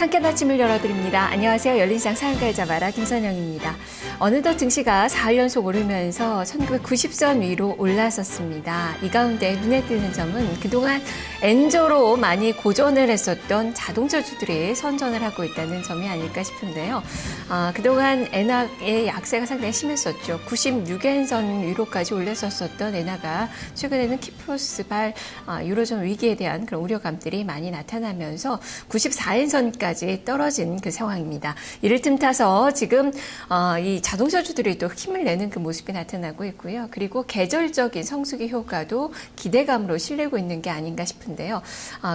상쾌한 아침을 열어드립니다. 안녕하세요. 열린시장 상한가를 잡아라 김선영입니다. 어느덧 증시가 4일 연속 오르면서 1990선 위로 올라섰습니다. 이 가운데 눈에 띄는 점은 그동안 엔저로 많이 고전을 했었던 자동차주들이 선전을 하고 있다는 점이 아닐까 싶은데요. 그동안 엔화의 약세가 상당히 심했었죠. 96엔선 위로까지 올렸었던 엔화가 최근에는 키프로스발 유로존 위기에 대한 그런 우려감들이 많이 나타나면서 94엔선까지 떨어진 그 상황입니다. 이를 틈타서 지금 이 자동차주들이 또 힘을 내는 그 모습이 나타나고 있고요. 그리고 계절적인 성수기 효과도 기대감으로 실리고 있는 게 아닌가 싶은데요.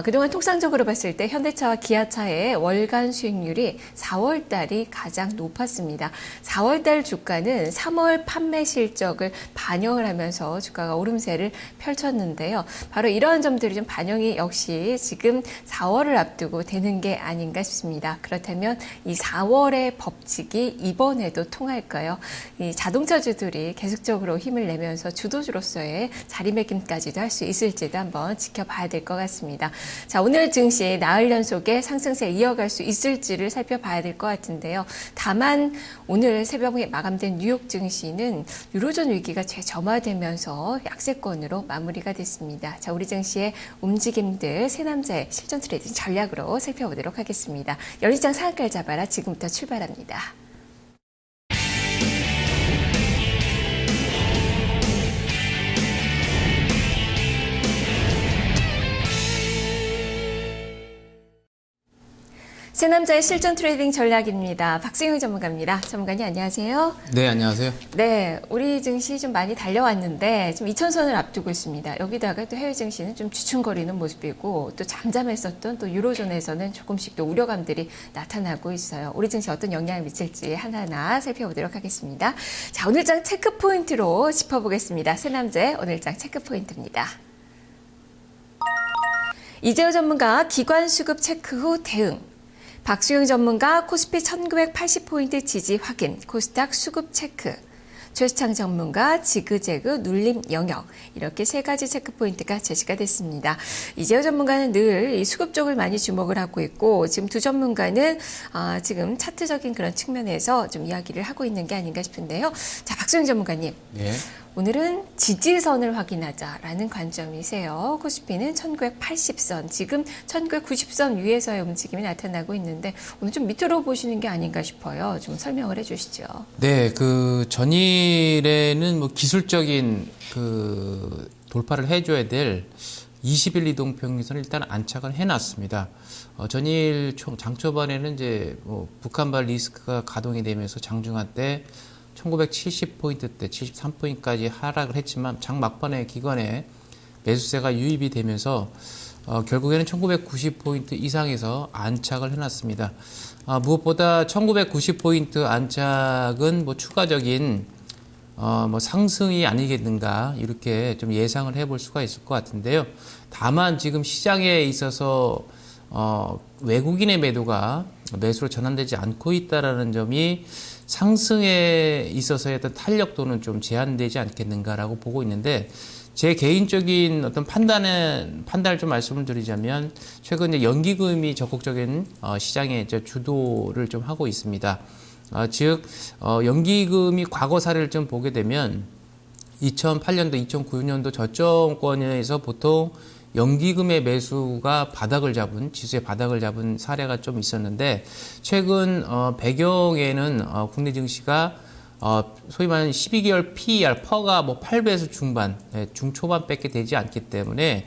그동안 통상적으로 봤을 때 현대차와 기아차의 월간 수익률이 4월 달이 가장 높았습니다. 4월 달 주가는 3월 판매 실적을 반영을 하면서 주가가 오름세를 펼쳤는데요. 바로 이러한 점들이 좀 반영이 역시 지금 4월을 앞두고 되는 게 아닌가 싶습니다. 그렇다면 이 4월의 법칙이 이번에도 통할까요? 이 자동차주들이 계속적으로 힘을 내면서 주도주로서의 자리매김까지도 할 수 있을지도 한번 지켜봐야 될 것 같습니다. 자, 오늘 증시 나흘 연속의 상승세 이어갈 수 있을지를 살펴봐야 될 것 같은데요. 다만 오늘 새벽에 마감된 뉴욕 증시는 유로존 위기가 재점화되면서 약세권으로 마무리가 됐습니다. 자, 우리 증시의 움직임들 세 남자의 실전 트레이딩 전략으로 살펴보도록 하겠습니다. 열린시장 상한가를 잡아라 지금부터 출발합니다. 세 남자의 실전 트레이딩 전략입니다. 박승용 전문가입니다. 전문가님 안녕하세요. 네, 안녕하세요. 네, 우리 증시 좀 많이 달려왔는데 지금 2000선을 앞두고 있습니다. 여기다가 또 해외 증시는 좀 주춤거리는 모습이고 또 잠잠했었던 또 유로존에서는 조금씩 또 우려감들이 나타나고 있어요. 우리 증시 어떤 영향을 미칠지 하나하나 살펴보도록 하겠습니다. 자, 오늘장 체크 포인트로 짚어보겠습니다. 세 남자의 오늘장 체크 포인트입니다. 이재호 전문가 기관 수급 체크 후 대응. 박수영 전문가 코스피 1980포인트 지지 확인, 코스닥 수급 체크. 최수창 전문가 지그재그 눌림 영역. 이렇게 세 가지 체크 포인트가 제시가 됐습니다. 이재호 전문가는 늘 이 수급 쪽을 많이 주목을 하고 있고 지금 두 전문가는 지금 차트적인 그런 측면에서 좀 이야기를 하고 있는 게 아닌가 싶은데요. 자, 박수영 전문가님. 네. 오늘은 지지선을 확인하자라는 관점이세요. 코스피는 1980선, 지금 1990선 위에서의 움직임이 나타나고 있는데 오늘 좀 밑으로 보시는 게 아닌가 싶어요. 좀 설명을 해주시죠. 네, 그 전일에는 뭐 기술적인 그 돌파를 해줘야 될 20일 이동 평균선을 일단 안착을 해놨습니다. 전일 장 초반에는 이제 뭐 북한발 리스크가 가동이 되면서 장중한 때 1970포인트대 73포인트까지 하락을 했지만 장 막판에 기관에 매수세가 유입이 되면서 결국에는 1990포인트 이상에서 안착을 해놨습니다. 무엇보다 1990포인트 안착은 뭐 추가적인 뭐 상승이 아니겠는가 이렇게 좀 예상을 해볼 수가 있을 것 같은데요. 다만 지금 시장에 있어서 외국인의 매도가 매수로 전환되지 않고 있다라는 점이 상승에 있어서의 어떤 탄력도는 좀 제한되지 않겠는가라고 보고 있는데 제 개인적인 어떤 판단을 좀 말씀을 드리자면 최근 이제 연기금이 적극적인 시장의 주도를 좀 하고 있습니다. 즉 연기금이 과거 사례를 좀 보게 되면 2008년도, 2009년도 저점권에서 보통 연기금의 매수가 바닥을 잡은, 지수의 바닥을 잡은 사례가 좀 있었는데 최근 배경에는 국내 증시가 소위 말하는 12개월 PER, 퍼가 뭐 8배에서 중반, 중초반밖에 되지 않기 때문에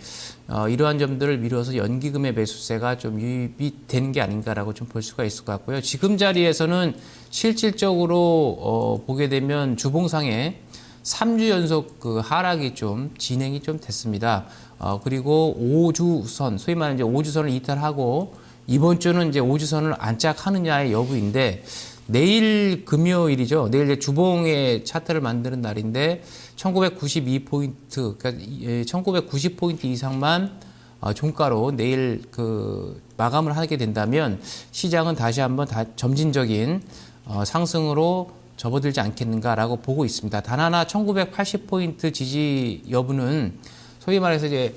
이러한 점들을 미뤄서 연기금의 매수세가 좀 유입이 되는 게 아닌가라고 좀 볼 수가 있을 것 같고요. 지금 자리에서는 실질적으로 보게 되면 주봉상에 3주 연속 그 하락이 좀 진행이 좀 됐습니다. 그리고 5주선, 소위 말하는 이제 5주선을 이탈하고 이번 주는 이제 5주선을 안착하느냐의 여부인데 내일 금요일이죠. 내일 이제 주봉의 차트를 만드는 날인데 1992포인트, 그러니까 1990포인트 이상만 종가로 내일 그 마감을 하게 된다면 시장은 다시 한번 점진적인 상승으로 접어들지 않겠는가라고 보고 있습니다. 단 하나 1980포인트 지지 여부는 소위 말해서 이제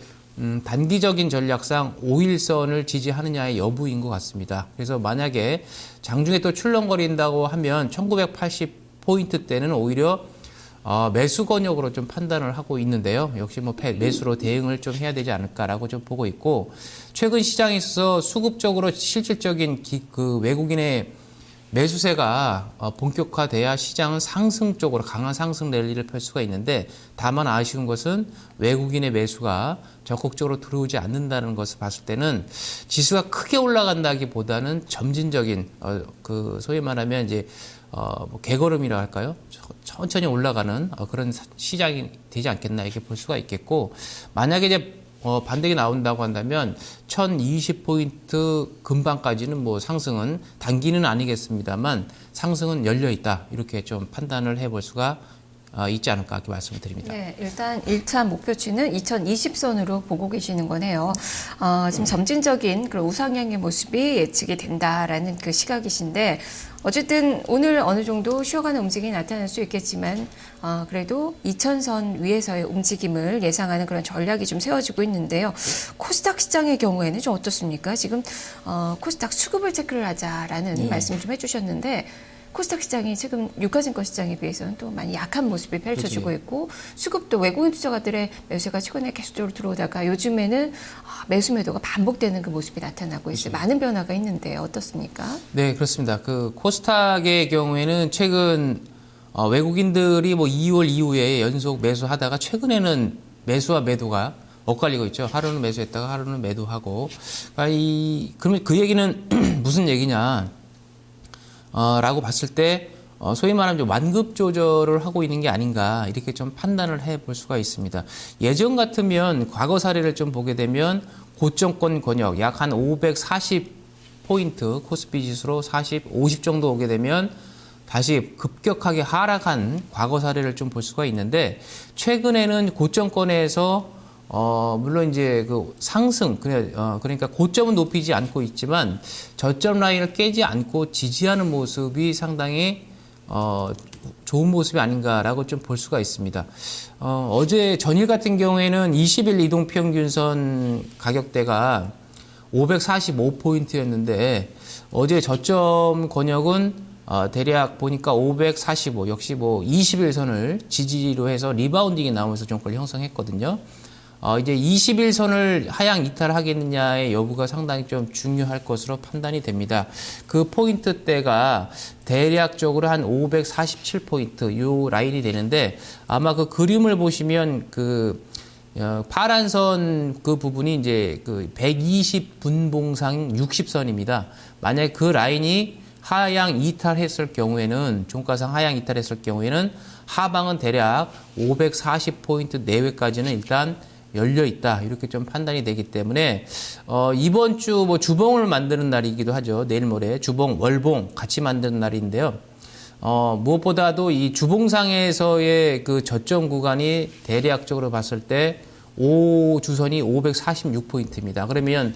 단기적인 전략상 5일선을 지지하느냐의 여부인 것 같습니다. 그래서 만약에 장중에 또 출렁거린다고 하면 1980포인트 때는 오히려 매수 권역으로 좀 판단을 하고 있는데요. 역시 뭐 매수로 대응을 좀 해야 되지 않을까라고 좀 보고 있고, 최근 시장에 있어서 수급적으로 실질적인 그 외국인의 매수세가 본격화돼야 시장은 상승 쪽으로 강한 상승 랠리를 펼 수가 있는데, 다만 아쉬운 것은 외국인의 매수가 적극적으로 들어오지 않는다는 것을 봤을 때는 지수가 크게 올라간다기보다는 점진적인 그 소위 말하면 이제 뭐 개걸음이라 할까요? 천천히 올라가는 그런 시장이 되지 않겠나 이렇게 볼 수가 있겠고, 만약에 이제 반등이 나온다고 한다면 1020포인트 근방까지는 뭐 상승은 단기는 아니겠습니다만 상승은 열려 있다, 이렇게 좀 판단을 해볼 수가 있지 않을까 이렇게 말씀을 드립니다. 네, 일단 1차 목표치는 2020선으로 보고 계시는 거네요. 지금 점진적인 그런 우상향의 모습이 예측이 된다라는 그 시각이신데, 어쨌든 오늘 어느 정도 쉬어가는 움직임이 나타날 수 있겠지만 그래도 2000선 위에서의 움직임을 예상하는 그런 전략이 좀 세워지고 있는데요. 코스닥 시장의 경우에는 좀 어떻습니까? 지금 코스닥 수급을 체크를 하자라는 말씀 좀 해주셨는데, 코스닥 시장이 지금 유가증권 시장에 비해서는 또 많이 약한 모습이 펼쳐지고 있고, 수급도 외국인 투자가들의 매수가 최근에 계속적으로 들어오다가 요즘에는 매수 매도가 반복되는 그 모습이 나타나고 있어요. 많은 변화가 있는데 어떻습니까? 네, 그렇습니다. 그 코스닥의 경우에는 최근 외국인들이 뭐 2월 이후에 연속 매수하다가 최근에는 매수와 매도가 엇갈리고 있죠. 하루는 매수했다가 하루는 매도하고. 그러면 그 얘기는 무슨 얘기냐? 라고 봤을 때 소위 말하면 좀 완급 조절을 하고 있는 게 아닌가 이렇게 좀 판단을 해볼 수가 있습니다. 예전 같으면 과거 사례를 좀 보게 되면 고점권 권역 약 한 540포인트 코스피 지수로 40, 50 정도 오게 되면 다시 급격하게 하락한 과거 사례를 좀 볼 수가 있는데, 최근에는 고점권에서 물론 이제 그 상승, 그러니까 고점은 높이지 않고 있지만 저점 라인을 깨지 않고 지지하는 모습이 상당히 좋은 모습이 아닌가라고 좀 볼 수가 있습니다. 어제 전일 같은 경우에는 20일 이동평균선 가격대가 545포인트였는데 어제 저점 권역은 대략 보니까 545, 역시 뭐 21선을 지지로 해서 리바운딩이 나오면서 종가를 형성했거든요. 이제 21선을 하향 이탈하겠느냐의 여부가 상당히 좀 중요할 것으로 판단이 됩니다. 그 포인트대가 대략적으로 한 547포인트 요 라인이 되는데, 아마 그 그림을 보시면 그 파란 선 그 부분이 이제 그 120분봉상 60선입니다. 만약에 그 라인이 하향 이탈했을 경우에는, 종가상 하향 이탈했을 경우에는 하방은 대략 540포인트 내외까지는 일단 열려 있다, 이렇게 좀 판단이 되기 때문에 이번 주 뭐 주봉을 만드는 날이기도 하죠. 내일 모레 주봉, 월봉 같이 만드는 날인데요. 무엇보다도 이 주봉상에서의 그 저점 구간이 대략적으로 봤을 때 5주선이 546포인트입니다. 그러면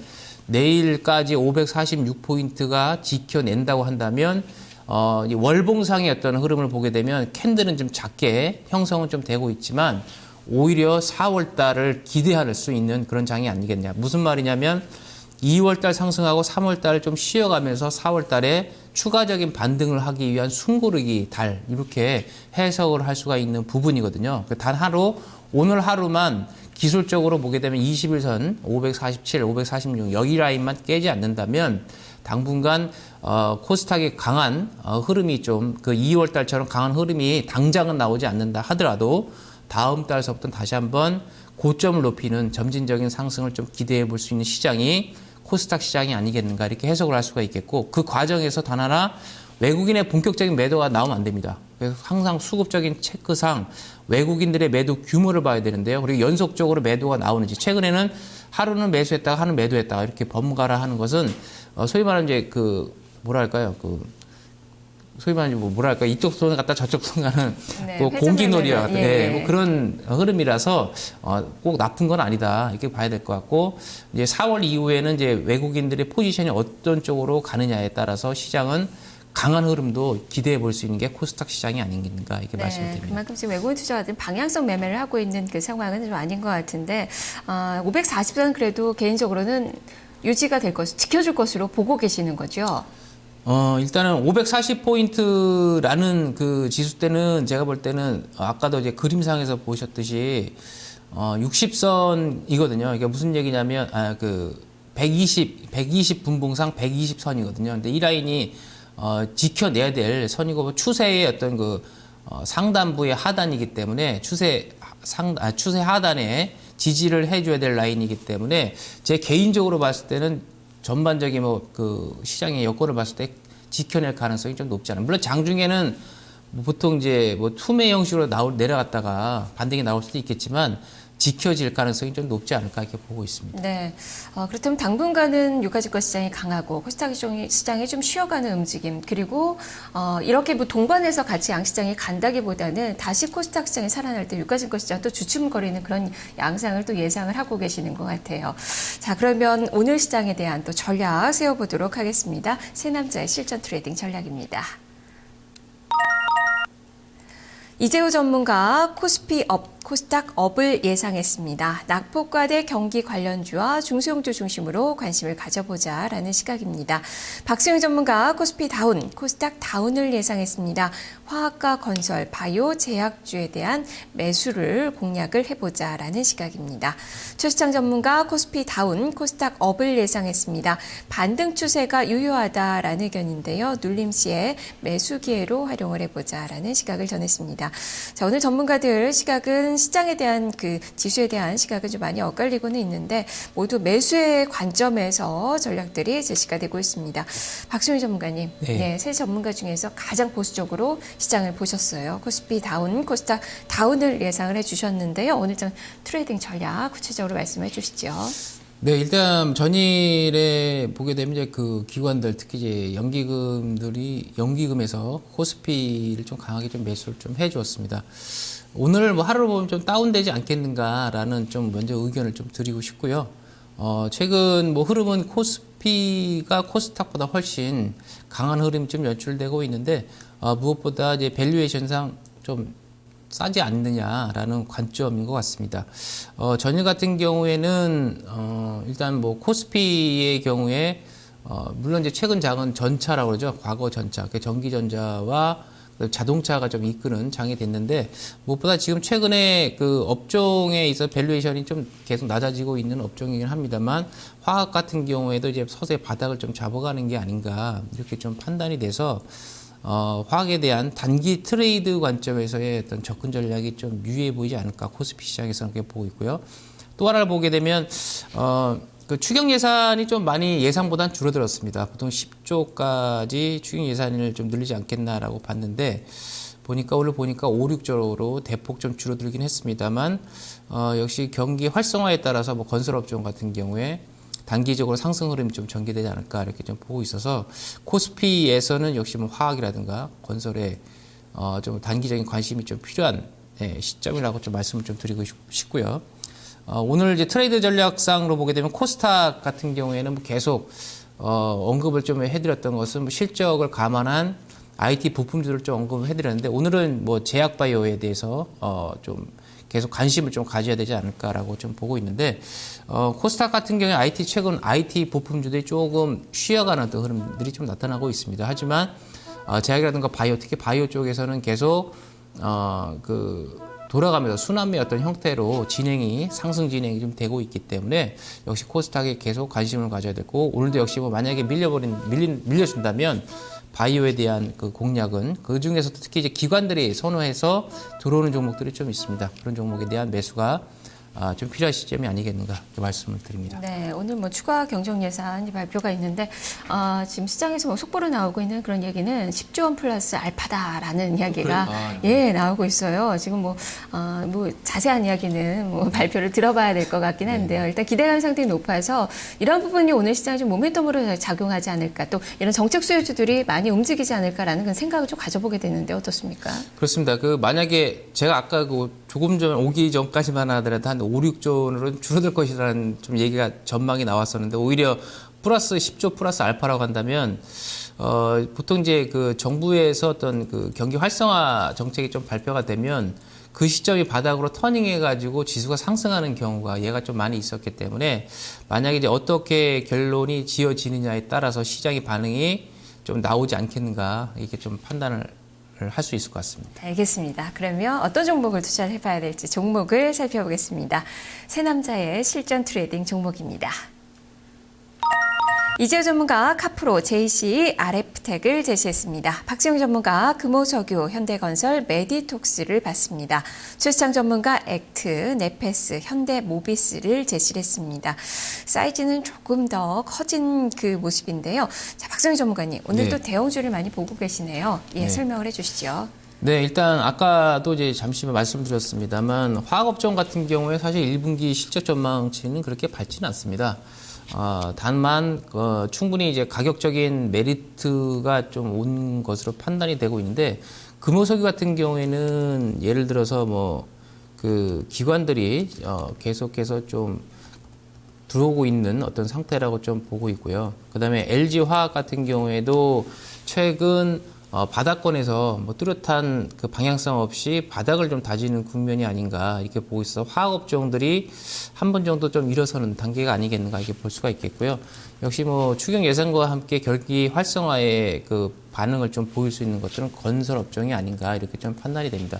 내일까지 546포인트가 지켜낸다고 한다면 월봉상의 어떤 흐름을 보게 되면 캔들은 좀 작게 형성은 좀 되고 있지만 오히려 4월 달을 기대할 수 있는 그런 장이 아니겠냐. 무슨 말이냐면 2월 달 상승하고 3월 달을 좀 쉬어가면서 4월 달에 추가적인 반등을 하기 위한 숨고르기 달, 이렇게 해석을 할 수가 있는 부분이거든요. 단 하루, 오늘 하루만 기술적으로 보게 되면 21선 547, 546 여기 라인만 깨지 않는다면 당분간 코스닥의 강한 흐름이 좀 그 2월 달처럼 강한 흐름이 당장은 나오지 않는다 하더라도 다음 달서부터 다시 한번 고점을 높이는 점진적인 상승을 좀 기대해 볼 수 있는 시장이 코스닥 시장이 아니겠는가, 이렇게 해석을 할 수가 있겠고, 그 과정에서 단 하나 외국인의 본격적인 매도가 나오면 안 됩니다. 그래서 항상 수급적인 체크상 외국인들의 매도 규모를 봐야 되는데요. 그리고 연속적으로 매도가 나오는지, 최근에는 하루는 매수했다가 하루는 매도했다가 이렇게 번갈아 하는 것은 소위 말하는 이제 그 뭐랄까요, 소위 말하는 뭐랄까, 이쪽 손을 갖다 저쪽 손 가는 뭐 공기놀이와 같은 뭐 그런 흐름이라서 꼭 나쁜 건 아니다, 이렇게 봐야 될 것 같고, 이제 4월 이후에는 이제 외국인들의 포지션이 어떤 쪽으로 가느냐에 따라서 시장은 강한 흐름도 기대해 볼 수 있는 게 코스닥 시장이 아닌가 이렇게 말씀드립니다. 그만큼 지금 외국인 투자자들은 방향성 매매를 하고 있는 그 상황은 좀 아닌 것 같은데 540선 그래도 개인적으로는 유지가 될 것을 지켜줄 것으로 보고 계시는 거죠. 일단은 540포인트라는 그 지수 때는 제가 볼 때는 아까도 이제 그림상에서 보셨듯이 60선이거든요. 이게 무슨 얘기냐면 120 분봉상 120선이거든요. 근데 이 라인이 지켜내야 될 선이고 추세의 어떤 그 상단부의 하단이기 때문에 추세 하단에 지지를 해줘야 될 라인이기 때문에 제 개인적으로 봤을 때는 전반적인 그 시장의 여건을 봤을 때 지켜낼 가능성이 좀 높지 않아요. 물론 장중에는 보통 이제 투매 형식으로 내려갔다가 반등이 나올 수도 있겠지만 지켜질 가능성이 좀 높지 않을까 이렇게 보고 있습니다. 네. 그렇다면 당분간은 유가증권 시장이 강하고 코스닥 시장이 좀 쉬어가는 움직임 그리고 이렇게 동반해서 같이 양시장이 간다기보다는 다시 코스닥 시장이 살아날 때 유가증권 시장 또 주춤거리는 그런 양상을 또 예상을 하고 계시는 것 같아요. 자, 그러면 오늘 시장에 대한 또 전략 세워보도록 하겠습니다. 세 남자의 실전 트레이딩 전략입니다. 이재우 전문가 코스피 업, 코스닥 업을 예상했습니다. 낙폭과대 경기 관련주와 중소형주 중심으로 관심을 가져보자라는 시각입니다. 박수영 전문가 코스피 다운, 코스닥 다운을 예상했습니다. 화학과 건설, 바이오, 제약주에 대한 매수를 공략을 해보자라는 시각입니다. 최수창 전문가 코스피 다운, 코스닥 업을 예상했습니다. 반등 추세가 유효하다라는 의견인데요. 눌림 시에 매수 기회로 활용을 해보자라는 시각을 전했습니다. 자, 오늘 전문가들 시각은 시장에 대한 그 지수에 대한 시각은 좀 많이 엇갈리고는 있는데 모두 매수의 관점에서 전략들이 제시가 되고 있습니다. 박수미 전문가님, 세 전문가 중에서 가장 보수적으로 시장을 보셨어요. 코스피 다운, 코스닥 다운을 예상을 해주셨는데요. 오늘 좀 트레이딩 전략 구체적으로 말씀해 주시죠. 네, 일단 전일에 보게 되면 이제 그 기관들 특히 이제 연기금에서 코스피를 좀 강하게 좀 매수를 좀 해주었습니다. 오늘 하루를 보면 좀 다운되지 않겠는가라는 좀 먼저 의견을 좀 드리고 싶고요. 최근 흐름은 코스피가 코스닥보다 훨씬 강한 흐름이 좀 연출되고 있는데 무엇보다 이제 밸류에이션상 좀 싸지 않느냐라는 관점인 것 같습니다. 전일 같은 경우에는 일단 코스피의 경우에 물론 이제 최근 장은 전차라고 그러죠. 과거 전차, 전기전자와 자동차가 좀 이끄는 장이 됐는데 무엇보다 지금 최근에 그 업종에 있어 밸류에이션이 좀 계속 낮아지고 있는 업종이긴 합니다만 화학 같은 경우에도 이제 서서히 바닥을 좀 잡아가는 게 아닌가 이렇게 좀 판단이 돼서 화학에 대한 단기 트레이드 관점에서의 어떤 접근 전략이 좀 유리해 보이지 않을까 코스피 시장에서는 그렇게 보고 있고요. 또 하나를 보게 되면 그 추경 예산이 좀 많이 예상보다는 줄어들었습니다. 보통 10조까지 추경 예산을 좀 늘리지 않겠나라고 봤는데 오늘 보니까 5, 6조로 대폭 좀 줄어들긴 했습니다만 역시 경기 활성화에 따라서 건설업종 같은 경우에 단기적으로 상승 흐름이 좀 전개되지 않을까 이렇게 좀 보고 있어서 코스피에서는 역시 화학이라든가 건설에 좀 단기적인 관심이 좀 필요한 시점이라고 좀 말씀을 좀 드리고 싶고요. 오늘 이제 트레이드 전략상으로 보게 되면 코스닥 같은 경우에는 계속 언급을 좀 해드렸던 것은 실적을 감안한 IT 부품주를 좀 언급을 해드렸는데 오늘은 제약바이오에 대해서 좀 계속 관심을 좀 가져야 되지 않을까라고 좀 보고 있는데 코스닥 같은 경우에 최근 IT 부품주들이 조금 쉬어가는 어떤 흐름들이 좀 나타나고 있습니다. 하지만 제약이라든가 바이오, 특히 바이오 쪽에서는 계속 돌아가면서 순환매 어떤 형태로 상승 진행이 좀 되고 있기 때문에 역시 코스닥에 계속 관심을 가져야 되고 오늘도 역시 만약에 밀려준다면 바이오에 대한 그 공략은 그 중에서도 특히 이제 기관들이 선호해서 들어오는 종목들이 좀 있습니다. 그런 종목에 대한 매수가 좀 필요한 시점이 아니겠는가 이렇게 말씀을 드립니다. 네, 오늘 추가 경정 예산이 발표가 있는데 지금 시장에서 속보로 나오고 있는 그런 얘기는 10조 원 플러스 알파다라는 이야기가 나오고 있어요. 지금 자세한 이야기는 발표를 들어봐야 될 것 같긴 한데요. 일단 기대감 상당히 높아서 이런 부분이 오늘 시장에 좀 모멘텀으로 작용하지 않을까 또 이런 정책 수요주들이 많이 움직이지 않을까라는 그런 생각을 좀 가져보게 되는데 어떻습니까? 그렇습니다. 만약에 제가 아까 조금 전 오기 전까지만 하더라도 한 5, 6조 원으로 줄어들 것이라는 좀 얘기가 전망이 나왔었는데 오히려 플러스 10조 플러스 알파라고 한다면 보통 이제 그 정부에서 어떤 그 경기 활성화 정책이 좀 발표가 되면 그 시점이 바닥으로 터닝해가지고 지수가 상승하는 경우가 얘가 좀 많이 있었기 때문에 만약에 이제 어떻게 결론이 지어지느냐에 따라서 시장의 반응이 좀 나오지 않겠는가 이렇게 좀 판단을 할 수 있을 것 같습니다. 알겠습니다. 그러면 어떤 종목을 투자를 해봐야 될지 종목을 살펴보겠습니다. 새 남자의 실전 트레이딩 종목입니다. 이재호 전문가 카프로, JC, RF텍을 제시했습니다. 박지영 전문가 금호석유, 현대건설, 메디톡스를 봤습니다. 최수창 전문가 액트, 네페스, 현대모비스를 제시했습니다. 사이즈는 조금 더 커진 그 모습인데요. 자, 박지영 전문가님, 오늘도 네. 대형주를 많이 보고 계시네요. 예, 네. 설명을 해주시죠. 네, 일단 아까도 이제 잠시 말씀드렸습니다만 화학업종 같은 경우에 사실 1분기 실적 전망치는 그렇게 밝지는 않습니다. 다만 충분히 이제 가격적인 메리트가 좀 온 것으로 판단이 되고 있는데 금호석유 같은 경우에는 예를 들어서 뭐 그 기관들이 계속해서 좀 들어오고 있는 어떤 상태라고 좀 보고 있고요. 그다음에 LG 화학 같은 경우에도 최근 바닥권에서 뭐 뚜렷한 그 방향성 없이 바닥을 좀 다지는 국면이 아닌가 이렇게 보고 있어 화학업종들이 한 번 정도 좀 일어서는 단계가 아니겠는가 이렇게 볼 수가 있겠고요. 역시 뭐 추경 예산과 함께 경기 활성화의 그 반응을 좀 보일 수 있는 것들은 건설업종이 아닌가 이렇게 좀 판단이 됩니다.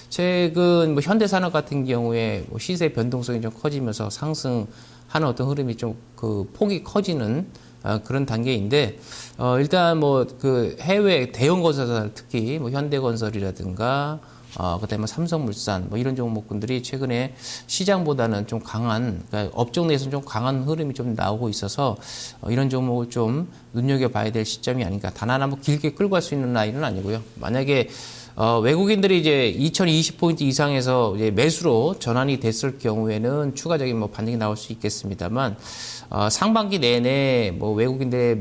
최근 뭐 현대산업 같은 경우에 뭐 시세 변동성이 좀 커지면서 상승하는 어떤 흐름이 좀 그 폭이 커지는 그런 단계인데 일단 뭐 그 해외 대형 건설사 특히 뭐 현대건설이라든가 그다음에 삼성물산 뭐 이런 종목군들이 최근에 시장보다는 좀 강한 그러니까 업종 내에서는 좀 강한 흐름이 좀 나오고 있어서 이런 종목을 좀 눈여겨봐야 될 시점이 아닌가. 단 하나 뭐 길게 끌고 갈 수 있는 라인은 아니고요. 만약에 외국인들이 이제 2020포인트 이상에서 이제 매수로 전환이 됐을 경우에는 추가적인 뭐 반등이 나올 수 있겠습니다만 상반기 내내 뭐 외국인들의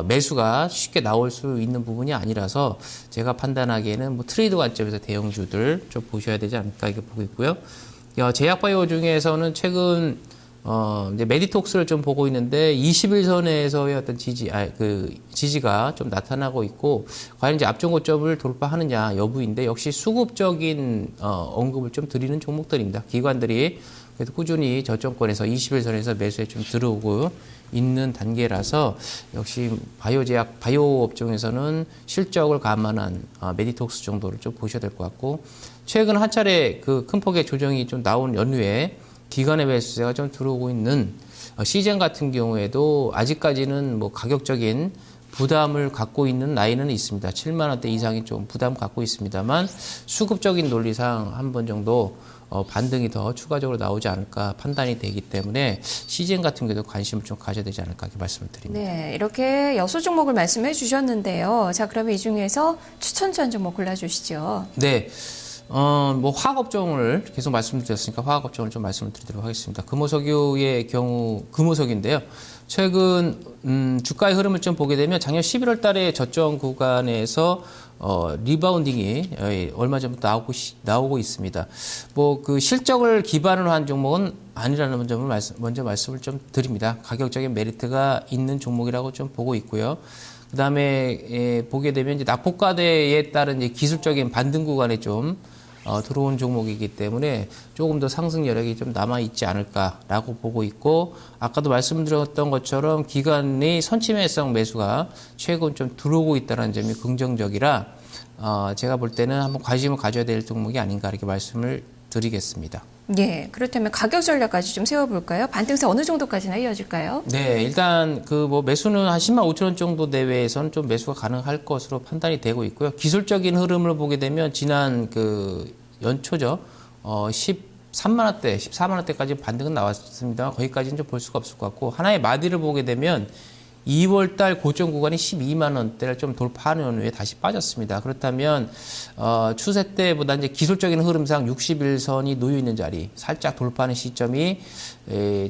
매수가 쉽게 나올 수 있는 부분이 아니라서 제가 판단하기에는 뭐 트레이드 관점에서 대형주들 좀 보셔야 되지 않을까 이렇게 보고 있고요. 제약바이오 중에서는 최근 이제 메디톡스를 좀 보고 있는데 21선에서의 어떤 지지가 좀 나타나고 있고 과연 이제 앞전 고점을 돌파하느냐 여부인데 역시 수급적인 언급을 좀 드리는 종목들입니다. 기관들이 그래도 꾸준히 저점권에서 21선에서 매수에 좀 들어오고 있는 단계라서 역시 바이오 업종에서는 실적을 감안한 메디톡스 정도를 좀 보셔야 될 것 같고 최근 한 차례 그 큰 폭의 조정이 좀 나온 연후에 기관의 매수세가 좀 들어오고 있는 시젠 같은 경우에도 아직까지는 뭐 가격적인 부담을 갖고 있는 라인은 있습니다. 7만 원대 이상이 좀 부담 갖고 있습니다만 수급적인 논리상 한 번 정도 반등이 더 추가적으로 나오지 않을까 판단이 되기 때문에 시젠 같은 경우도 관심을 좀 가져야 되지 않을까 이렇게 말씀을 드립니다. 네, 이렇게 6종목을 말씀해 주셨는데요. 자, 그러면 이 중에서 추천주 한 종목 골라주시죠. 네. 뭐 화학업종을 계속 말씀드렸으니까 화학업종을 좀 말씀을 드리도록 하겠습니다. 금호석유의 경우 금호석인데요. 최근 주가의 흐름을 좀 보게 되면 작년 11월 달에 저점 구간에서 리바운딩이 얼마 전부터 나오고 있습니다. 뭐 그 실적을 기반으로 한 종목은 아니라는 점을 먼저 말씀을 좀 드립니다. 가격적인 메리트가 있는 종목이라고 좀 보고 있고요. 그 다음에 보게 되면 이제 낙폭과대에 따른 이제 기술적인 반등 구간에 좀 들어온 종목이기 때문에 조금 더 상승 여력이 좀 남아 있지 않을까라고 보고 있고 아까도 말씀드렸던 것처럼 기관의 선침해성 매수가 최근 좀 들어오고 있다는 점이 긍정적이라 제가 볼 때는 한번 관심을 가져야 될 종목이 아닌가 이렇게 말씀을 드리겠습니다. 예, 그렇다면 가격 전략까지 좀 세워볼까요? 반등세 어느 정도까지나 이어질까요? 네, 일단 그 뭐 매수는 한 10만 5천 원 정도 내외에서는 좀 매수가 가능할 것으로 판단이 되고 있고요. 기술적인 흐름을 보게 되면 지난 그 연초죠. 13만 원대, 14만 원대까지 반등은 나왔습니다. 거기까지는 좀 볼 수가 없을 것 같고 하나의 마디를 보게 되면 2월 달 고점 구간이 12만 원대를 좀 돌파하는 후에 다시 빠졌습니다. 그렇다면 추세 때보다 이제 기술적인 흐름상 61선이 놓여 있는 자리 살짝 돌파하는 시점이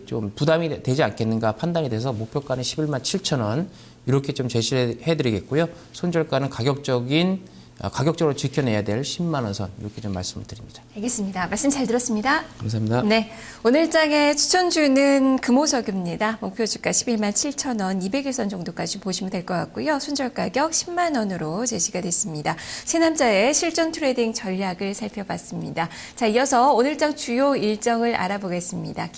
좀 부담이 되지 않겠는가 판단이 돼서 목표가는 11만 7천 원 이렇게 좀 제시해 드리겠고요. 손절가는 가격적인 가격적으로 지켜내야 될 10만 원 선 이렇게 좀 말씀을 드립니다. 알겠습니다. 말씀 잘 들었습니다. 감사합니다. 네, 오늘 장의 추천주는 금호석유입니다. 목표 주가 11만 7천 원, 200일선 정도까지 보시면 될 것 같고요. 손절 가격 10만 원으로 제시가 됐습니다. 세 남자의 실전 트레이딩 전략을 살펴봤습니다. 자, 이어서 오늘 장 주요 일정을 알아보겠습니다.